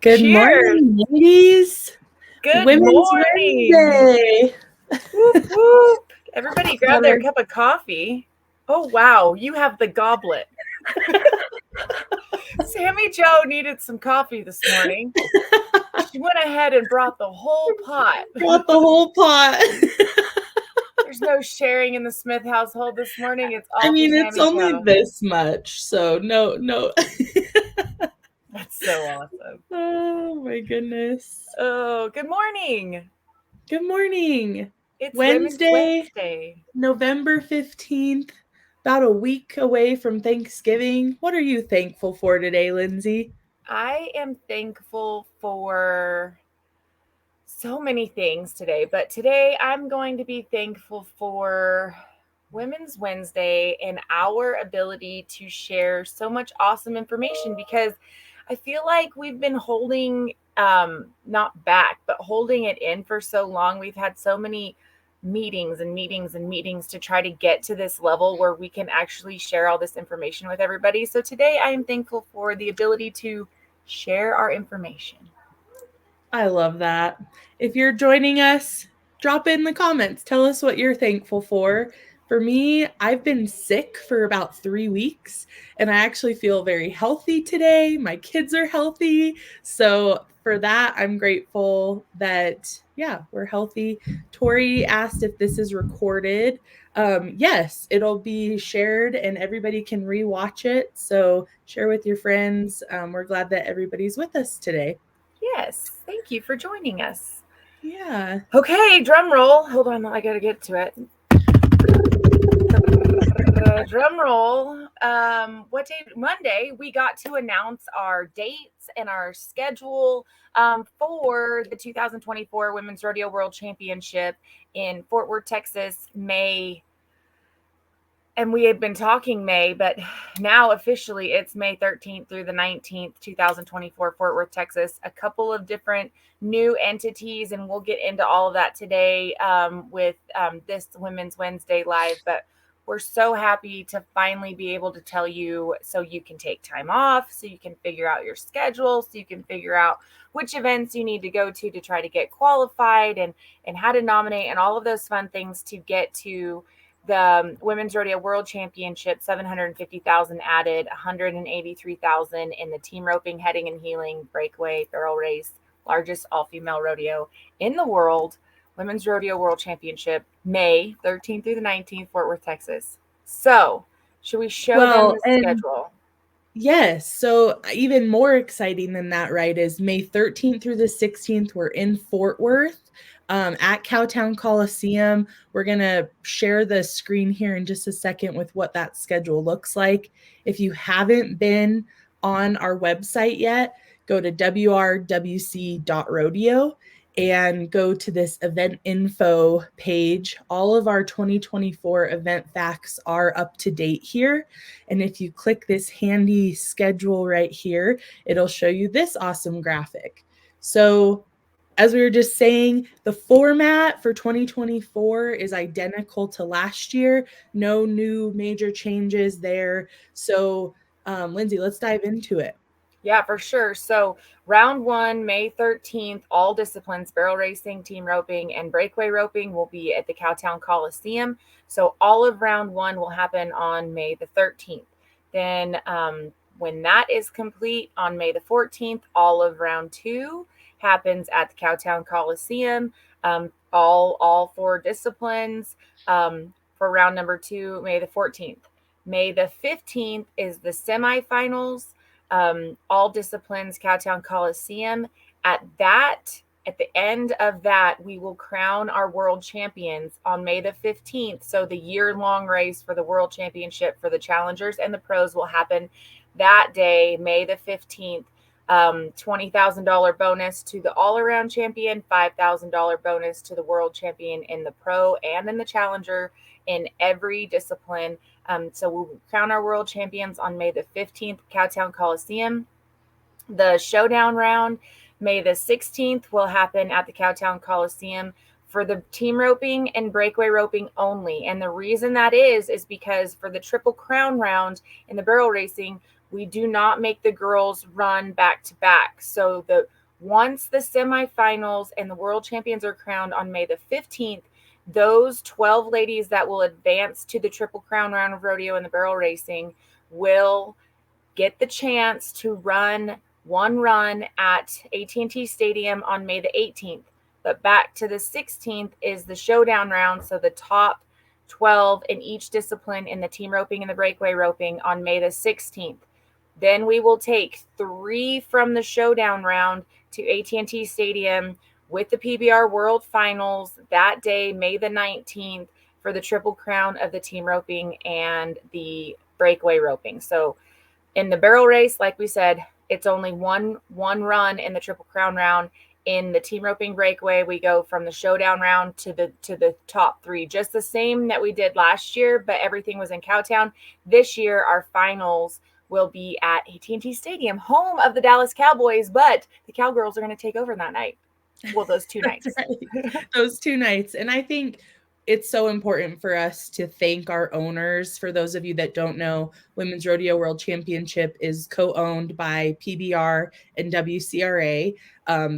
Good Cheers. morning, ladies. Good Women's morning. Wednesday. Whoop, whoop. Everybody grab their cup of coffee. Oh, wow. You have the goblet. Sammy Jo needed some coffee this morning. She went ahead and brought the whole pot. Brought the whole pot. There's no sharing in the Smith household this morning. It's all it's Sammy only Jo. this much, so no. That's so awesome. Oh, my goodness. Oh, good morning. Good morning. It's Wednesday, November 15th, about a week away from Thanksgiving. What are you thankful for today, Lindsay? I am thankful for so many things today, but today I'm going to be thankful for Women's Wednesday and our ability to share so much awesome information, because I feel like we've been holding not back, but holding it in for so long. We've had so many meetings and meetings and meetings to try to get to this level where we can actually share all this information with everybody. So today I am thankful for the ability to share our information. I love that. If you're joining us, drop in the comments. Tell us what you're thankful for. For me, I've been sick for about 3 weeks, and I actually feel very healthy today. My kids are healthy. So for that, I'm grateful that, we're healthy. Tori asked if this is recorded. Yes, it'll be shared and everybody can rewatch it. So share with your friends. We're glad that everybody's with us today. Yes, thank you for joining us. Yeah. Okay, drum roll. Hold on, I gotta get to it. Drum roll. What day? Monday, we got to announce our dates and our schedule for the 2024 Women's Rodeo World Championship in Fort Worth, Texas, May. And we had been talking May, but now officially it's May 13th through the 19th, 2024, Fort Worth, Texas. A couple of different new entities, and we'll get into all of that today with this Women's Wednesday Live. But we're so happy to finally be able to tell you, so you can take time off, so you can figure out your schedule, so you can figure out which events you need to go to try to get qualified, and how to nominate, and all of those fun things to get to the Women's Rodeo World Championship. 750,000 added, 183,000 in the team roping, heading and heeling, breakaway, barrel race, largest all-female rodeo in the world. Women's Rodeo World Championship, May 13th through the 19th, Fort Worth, Texas. So, should we show them the schedule? Yes. So even more exciting than that, right, is May 13th through the 16th, we're in Fort Worth at Cowtown Coliseum. We're going to share the screen here in just a second with what that schedule looks like. If you haven't been on our website yet, go to WRWC.rodeo and go to this event info page. All of our 2024 event facts are up to date here. And if you click this handy schedule right here, it'll show you this awesome graphic. So as we were just saying, the format for 2024 is identical to last year. No new major changes there. So Lindsay, let's dive into it. Yeah, for sure. So round one, May 13th, all disciplines, barrel racing, team roping, and breakaway roping will be at the Cowtown Coliseum. So all of round one will happen on May the 13th. Then when that is complete on May the 14th, all of round two happens at the Cowtown Coliseum. All four disciplines for round number two, May the 14th. May the 15th is the semifinals. All disciplines, Cowtown Coliseum. At the end of that, we will crown our world champions on May the 15th. So the year-long race for the world championship for the challengers and the pros will happen that day, May the 15th. $20,000 bonus to the all-around champion, $5,000 bonus to the world champion in the pro and in the challenger in every discipline. So we'll crown our world champions on May the 15th, Cowtown Coliseum. The showdown round, May the 16th, will happen at the Cowtown Coliseum for the team roping and breakaway roping only. And the reason that is because for the Triple Crown round in the barrel racing, We do not make the girls run back to back. So once the semifinals and the world champions are crowned on May the 15th, those 12 ladies that will advance to the Triple Crown round of rodeo and the barrel racing will get the chance to run one run at AT&T Stadium on May the 18th. But back to the 16th is the showdown round. So the top 12 in each discipline in the team roping and the breakaway roping on May the 16th. Then we will take 3 from the showdown round to AT&T Stadium with the PBR World Finals that day, May the 19th, for the Triple Crown of the team roping and the breakaway roping. So in the barrel race, like we said, it's only one run in the Triple Crown round. In the team roping breakaway, we go from the showdown round to the top 3, just the same that we did last year, but everything was in Cowtown. This year, our finals will be at AT&T Stadium, home of the Dallas Cowboys, but the Cowgirls are going to take over that night. Well, those 2 nights. Right. Those 2 nights. And I think it's so important for us to thank our owners. For those of you that don't know, Women's Rodeo World Championship is co-owned by PBR and WCRA.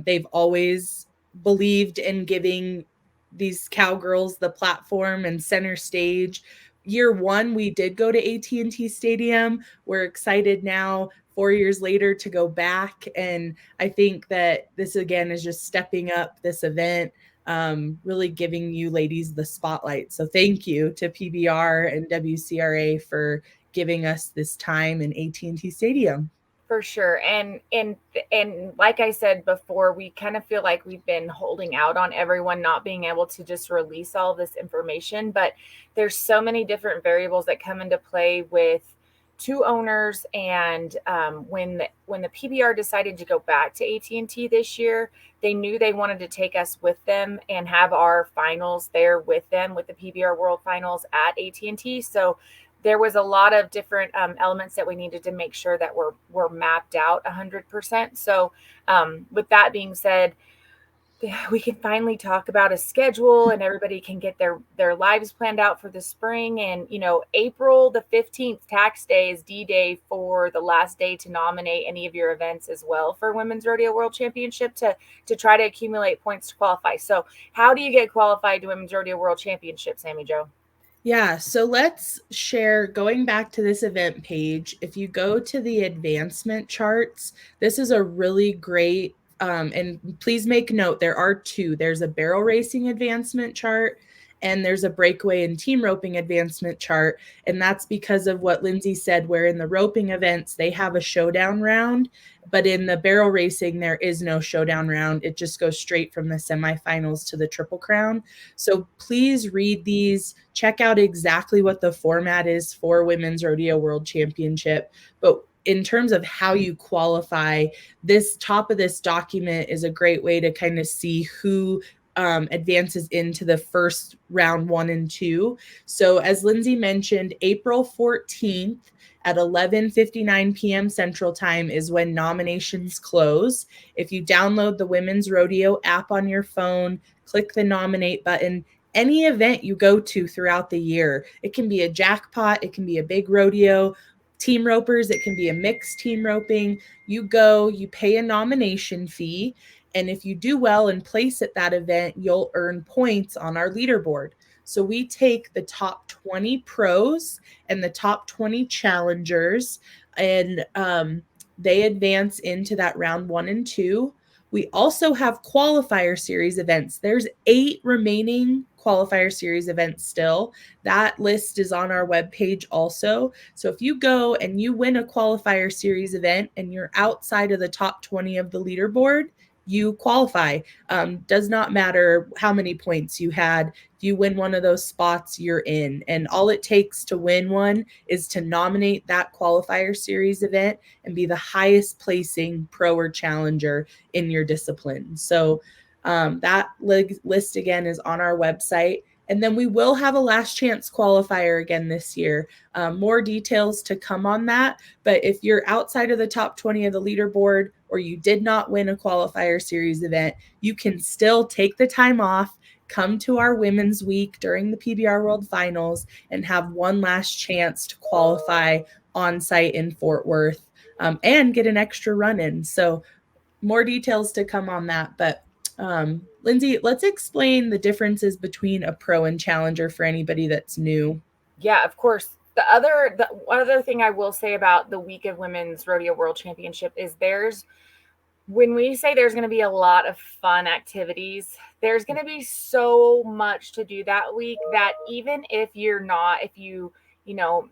They've always believed in giving these cowgirls the platform and center stage. Year 1, we did go to AT&T Stadium. We're excited now, 4 years later, to go back. And I think that this, again, is just stepping up this event, really giving you ladies the spotlight. So thank you to PBR and WCRA for giving us this time in AT&T Stadium. For sure. And like I said before, we kind of feel like we've been holding out on everyone not being able to just release all this information, but there's so many different variables that come into play with 2 owners. And when the PBR decided to go back to AT&T this year, they knew they wanted to take us with them and have our finals there with them, with the PBR World Finals at AT&T. So there was a lot of different elements that we needed to make sure that were mapped out 100%. So with that being said, we can finally talk about a schedule and everybody can get their lives planned out for the spring. And, April the 15th, tax day, is D-Day for the last day to nominate any of your events as well for Women's Rodeo World Championship to try to accumulate points to qualify. So how do you get qualified to Women's Rodeo World Championship, Sammy Jo? Yeah, so let's share, going back to this event page. If you go to the advancement charts, this is a really great, and please make note, there are 2. There's a barrel racing advancement chart and there's a breakaway and team roping advancement chart. And that's because of what Lindsay said, where in the roping events, they have a showdown round, but in the barrel racing, there is no showdown round. It just goes straight from the semifinals to the Triple Crown. So please read these, check out exactly what the format is for Women's Rodeo World Championship. But in terms of how you qualify, this top of this document is a great way to kind of see who advances into the first round 1 and 2. So as Lindsay mentioned, April 14th at 11:59 p.m. Central Time is when nominations close. If you download the Women's Rodeo app on your phone, click the nominate button. Any event you go to throughout the year, it can be a jackpot, it can be a big rodeo, team ropers, it can be a mixed team roping. You go, you pay a nomination fee, and if you do well and place at that event, you'll earn points on our leaderboard. So we take the top 20 pros and the top 20 challengers, and they advance into that round 1 and 2. We also have qualifier series events. There's 8 remaining qualifier series events still. That list is on our webpage also. So if you go and you win a qualifier series event and you're outside of the top 20 of the leaderboard, you qualify. Does not matter how many points you had. If you win one of those spots, you're in. And all it takes to win one is to nominate that qualifier series event and be the highest placing pro or challenger in your discipline. So that list again is on our website. And then we will have a last chance qualifier again this year. More details to come on that. But if you're outside of the top 20 of the leaderboard or you did not win a qualifier series event, you can still take the time off, come to our Women's Week during the PBR World Finals, and have one last chance to qualify on site in Fort Worth, and get an extra run in. So more details to come on that. But Lindsay, let's explain the differences between a pro and challenger for anybody that's new. Yeah, of course. The one other thing I will say about the week of Women's Rodeo World Championship is when we say there's going to be a lot of fun activities, there's going to be so much to do that week that even if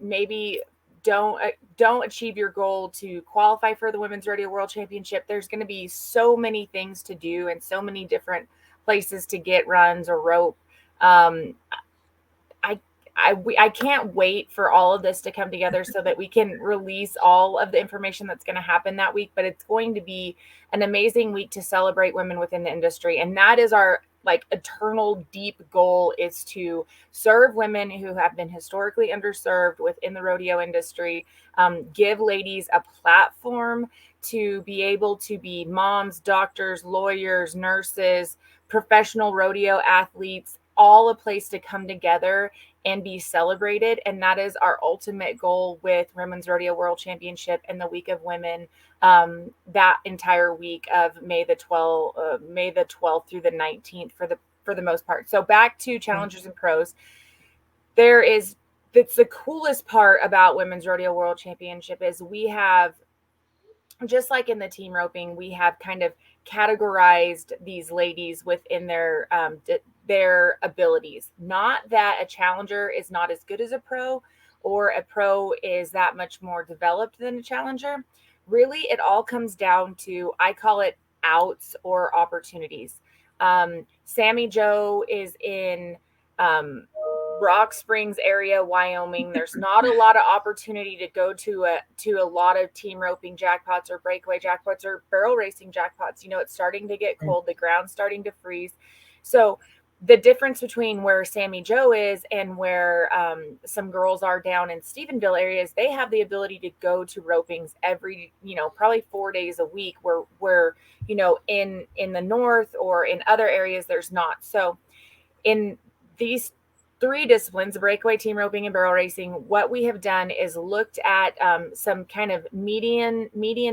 maybe don't achieve your goal to qualify for the Women's Rodeo World Championship, there's going to be so many things to do and so many different places to get runs or rope. Um, I I can't wait for all of this to come together so that we can release all of the information that's going to happen that week. But it's going to be an amazing week to celebrate women within the industry, and that is our like eternal deep goal, is to serve women who have been historically underserved within the rodeo industry, give ladies a platform to be able to be moms, doctors, lawyers, nurses, professional rodeo athletes, all a place to come together and be celebrated. And that is our ultimate goal with Women's Rodeo World Championship and the Week of Women, that entire week of May the 12th through the 19th for the most part. So back to challengers and pros. That's the coolest part about Women's Rodeo World Championship is we have, just like in the team roping, we have kind of categorized these ladies within their abilities. Not that a challenger is not as good as a pro, or a pro is that much more developed than a challenger. Really, it all comes down to, I call it outs or opportunities. Sammy Joe is in Rock Springs area, Wyoming. There's not a lot of opportunity to go to a lot of team roping jackpots or breakaway jackpots or barrel racing jackpots. It's starting to get cold, the ground's starting to freeze. So the difference between where Sammy Joe is and where some girls are down in Stephenville areas, they have the ability to go to ropings every, probably 4 days a week, where in the north or in other areas there's not. So in these three disciplines, breakaway, team roping, and barrel racing, what we have done is looked at some kind of median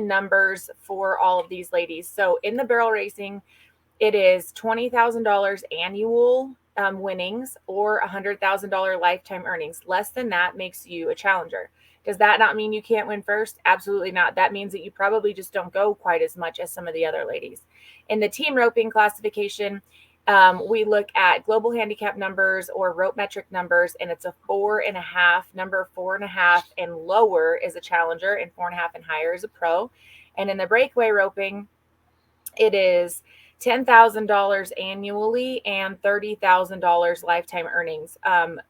numbers for all of these ladies. So in the barrel racing, it is $20,000 annual winnings or $100,000 lifetime earnings. Less than that makes you a challenger. Does that not mean you can't win first? Absolutely not. That means that you probably just don't go quite as much as some of the other ladies. In the team roping classification, we look at global handicap numbers or rope metric numbers, and it's a 4.5. Number 4.5 and lower is a challenger, and 4.5 and higher is a pro. And in the breakaway roping, it is $10,000 annually and $30,000 lifetime earnings.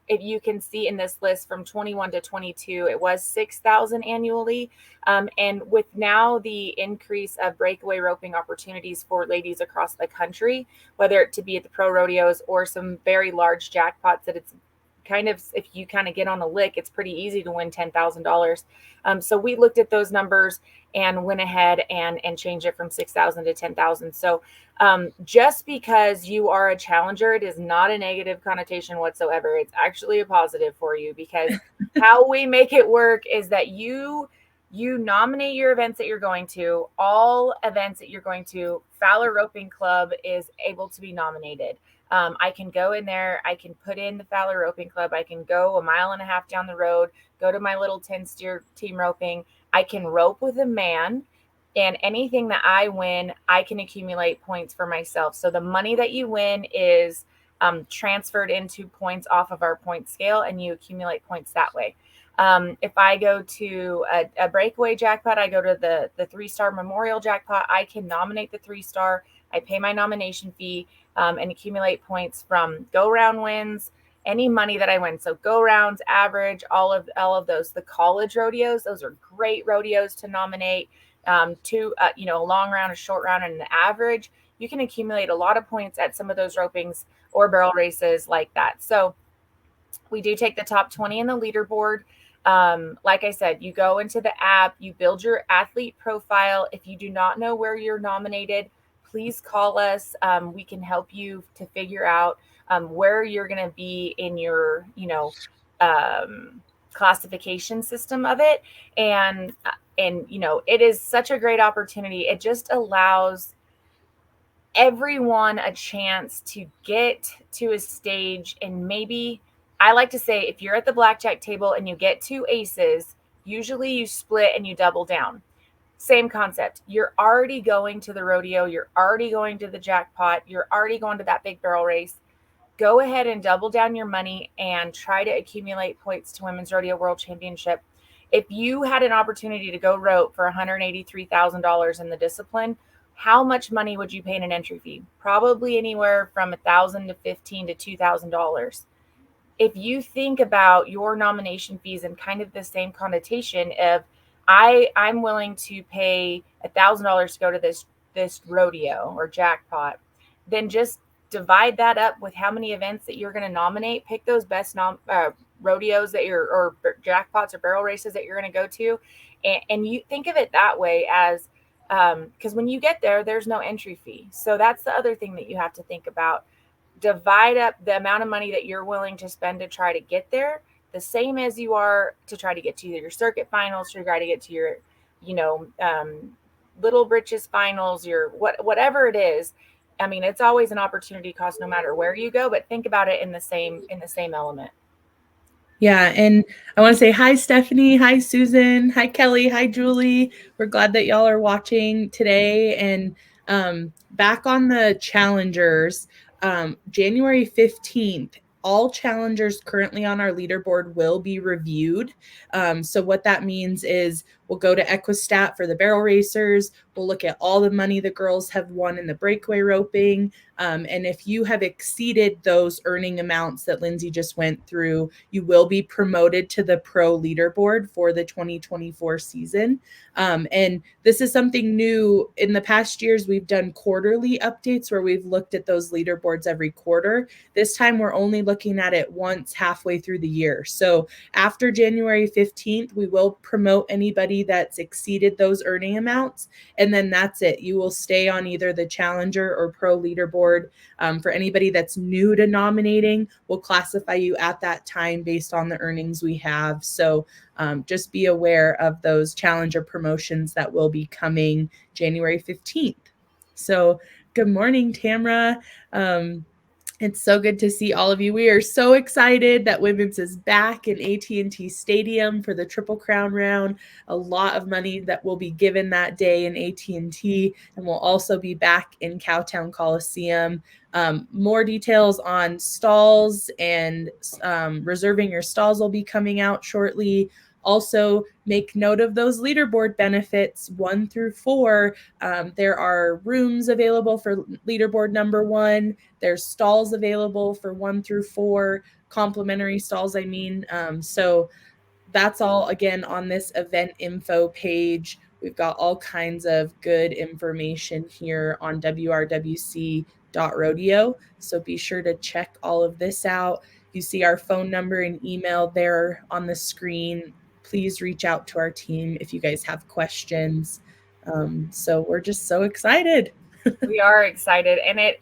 If you can see in this list from 21 to 22, it was $6,000 annually. And with now the increase of breakaway roping opportunities for ladies across the country, whether it to be at the pro rodeos or some very large jackpots, that it's kind of, if you kind of get on a lick, it's pretty easy to win $10,000. So we looked at those numbers and went ahead and changed it from 6,000 to 10,000. So just because you are a challenger, it is not a negative connotation whatsoever. It's actually a positive for you, because how we make it work is that you nominate your events that you're going to. All events that you're going to, Fowler Roping Club is able to be nominated. I can go in there, I can put in the Fowler Roping Club, I can go 1.5 miles down the road, go to my little 10-steer team roping, I can rope with a man, and anything that I win, I can accumulate points for myself. So the money that you win is transferred into points off of our point scale, and you accumulate points that way. If I go to a breakaway jackpot, I go to the 3-star memorial jackpot, I can nominate the 3-star, I pay my nomination fee, and accumulate points from go round wins, any money that I win. So go rounds, average, all of those. The college rodeos, those are great rodeos to nominate. To a long round, a short round, and an average. You can accumulate a lot of points at some of those ropings or barrel races like that. So we do take the top 20 in the leaderboard. Like I said, you go into the app, you build your athlete profile. If you do not know where you're nominated, please call us. We can help you to figure out where you're going to be in your, classification system of it. And it is such a great opportunity. It just allows everyone a chance to get to a stage. And maybe, I like to say, if you're at the blackjack table and you get two aces, usually you split and you double down. Same concept. You're already going to the rodeo, you're already going to the jackpot, you're already going to that big barrel race. Go ahead and double down your money and try to accumulate points to Women's Rodeo World Championship. If you had an opportunity to go rope for $183,000 in the discipline, how much money would you pay in an entry fee? Probably anywhere from $1,000 to $1,500 to $2,000. If you think about your nomination fees and kind of the same connotation of, I'm willing to pay $1,000 to go to this rodeo or jackpot, then just divide that up with how many events that you're going to nominate. Pick those best rodeos that you're, or jackpots or barrel races that you're going to go to, and you think of it that way as, because when you get there, there's no entry fee. So that's the other thing that you have to think about. Divide up the amount of money that you're willing to spend to try to get there, the same as you are to try to get to your circuit finals, to try to get to your, little britches finals, your whatever it is. I mean, it's always an opportunity cost no matter where you go, but think about it in the same element. Yeah, and I want to say hi, Stephanie. Hi, Susan. Hi, Kelly. Hi, Julie. We're glad that y'all are watching today. And back on the challengers, January 15th, all challengers currently on our leaderboard will be reviewed. So what that means is we'll go to Equistat for the barrel racers. We'll look at all the money the girls have won in the breakaway roping. And if you have exceeded those earning amounts that Lindsay just went through, you will be promoted to the pro leaderboard for the 2024 season. And this is something new. In the past years, we've done quarterly updates where we've looked at those leaderboards every quarter. This time, we're only looking at it once halfway through the year. So after January 15th, we will promote anybody that's exceeded those earning amounts. And then that's it. You will stay on either the challenger or pro leaderboard. For anybody that's new to nominating, we'll classify you at that time based on the earnings we have. So just be aware of those challenger promotions that will be coming January 15th. So good morning, Tamra. It's so good to see all of you. We are so excited that women's is back in AT&T Stadium for the Triple Crown round. A lot of money that will be given that day in AT&T, and we'll also be back in Cowtown Coliseum. More details on stalls and reserving your stalls will be coming out shortly. Also, make note of those leaderboard benefits 1 through 4. There are rooms available for leaderboard number 1. There's stalls available for 1 through 4, complimentary stalls, I mean. So that's all, again, on this event info page. We've got all kinds of good information here on WRWC.rodeo. So be sure to check all of this out. You see our phone number and email there on the screen. Please reach out to our team if you guys have questions. So we're just so excited. We are excited, and I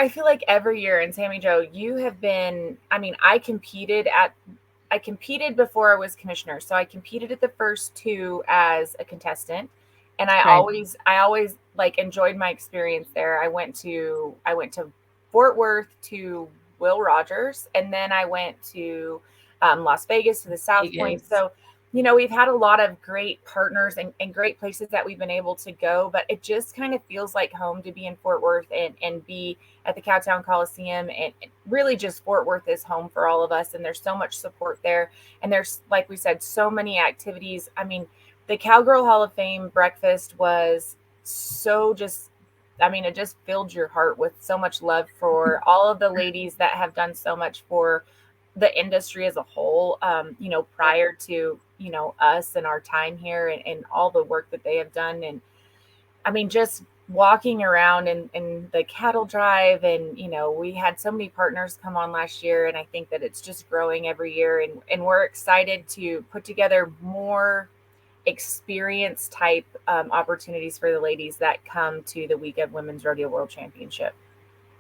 feel like every year, and Sammy Joe, you have been, I mean, I competed before I was commissioner. So I competed at the first 2 as a contestant, and I always like enjoyed my experience there. I went to Fort Worth to Will Rogers, and then I went to Las Vegas to the South Point. So we've had a lot of great partners and great places that we've been able to go, but it just kind of feels like home to be in Fort Worth and be at the Cowtown Coliseum. And really just Fort Worth is home for all of us. And there's so much support there. And there's, like we said, so many activities. I mean, the Cowgirl Hall of Fame breakfast was so just, I mean, it just filled your heart with so much love for all of the ladies that have done so much for the industry as a whole, prior to, us and our time here, and all the work that they have done. And I mean, just walking around in the cattle drive, and, we had so many partners come on last year, and I think that it's just growing every year. And we're excited to put together more experience type opportunities for the ladies that come to the week of Women's Rodeo World Championship.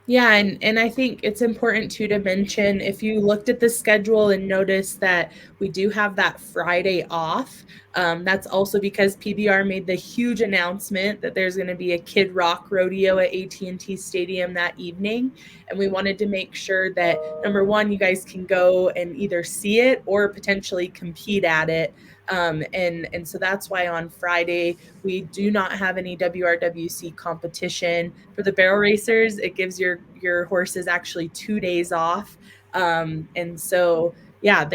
Yeah, and I think it's important too to mention, if you looked at the schedule and noticed that we do have that Friday off, that's also because PBR made the huge announcement that there's going to be a Kid Rock rodeo at AT&T Stadium that evening, and we wanted to make sure that number one, you guys can go and either see it or potentially compete at it. And so that's why on Friday we do not have any WRWC competition. For the barrel racers, it gives your horses actually 2 days off. And so yeah,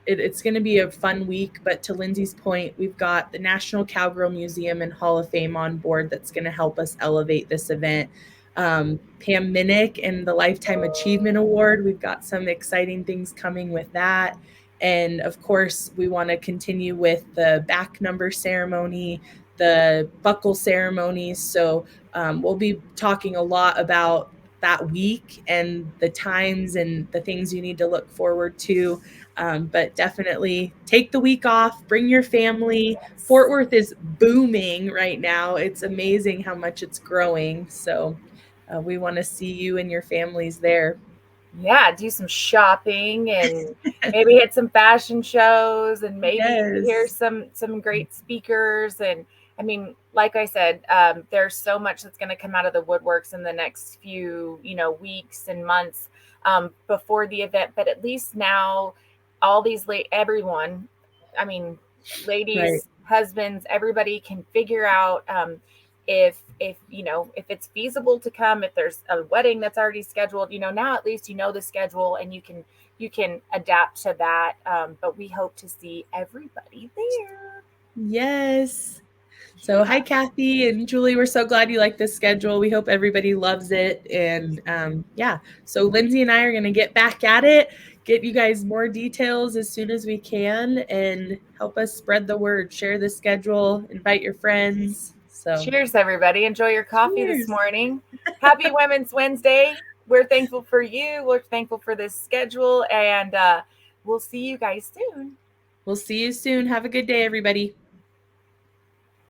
it's going to be a fun week. But to Lindsay's point, we've got the National Cowgirl Museum and Hall of Fame on board that's going to help us elevate this event. Pam Minnick and the Lifetime Achievement Award. We've got some exciting things coming with that. And of course, we want to continue with the back number ceremony, the buckle ceremonies. So we'll be talking a lot about that week and the times and the things you need to look forward to. But definitely take the week off, bring your family. Yes. Fort Worth is booming right now. It's amazing how much it's growing. So we want to see you and your families there. Yeah, do some shopping and maybe hit some fashion shows and maybe hear Yes. some great speakers. And I mean, like I said, there's so much that's going to come out of the woodworks in the next few, weeks and months before the event. But at least now, all these everyone, I mean, Right. ladies, husbands, everybody can figure out if it's feasible to come, if there's a wedding that's already scheduled, now at least you know the schedule and you can adapt to that. But we hope to see everybody there. Yes. So, hi, Yeah. Kathy and Julie. We're so glad you like this schedule. We hope everybody loves it. And yeah, so Lindsay and I are going to get back at it, get you guys more details as soon as we can, and help us spread the word. Share the schedule, invite your friends. So, Cheers, everybody. Enjoy your coffee this cheers. morning. Happy Women's Wednesday. We're thankful for you. We're thankful for this schedule, and we'll see you guys soon. We'll see you soon. Have a good day, everybody.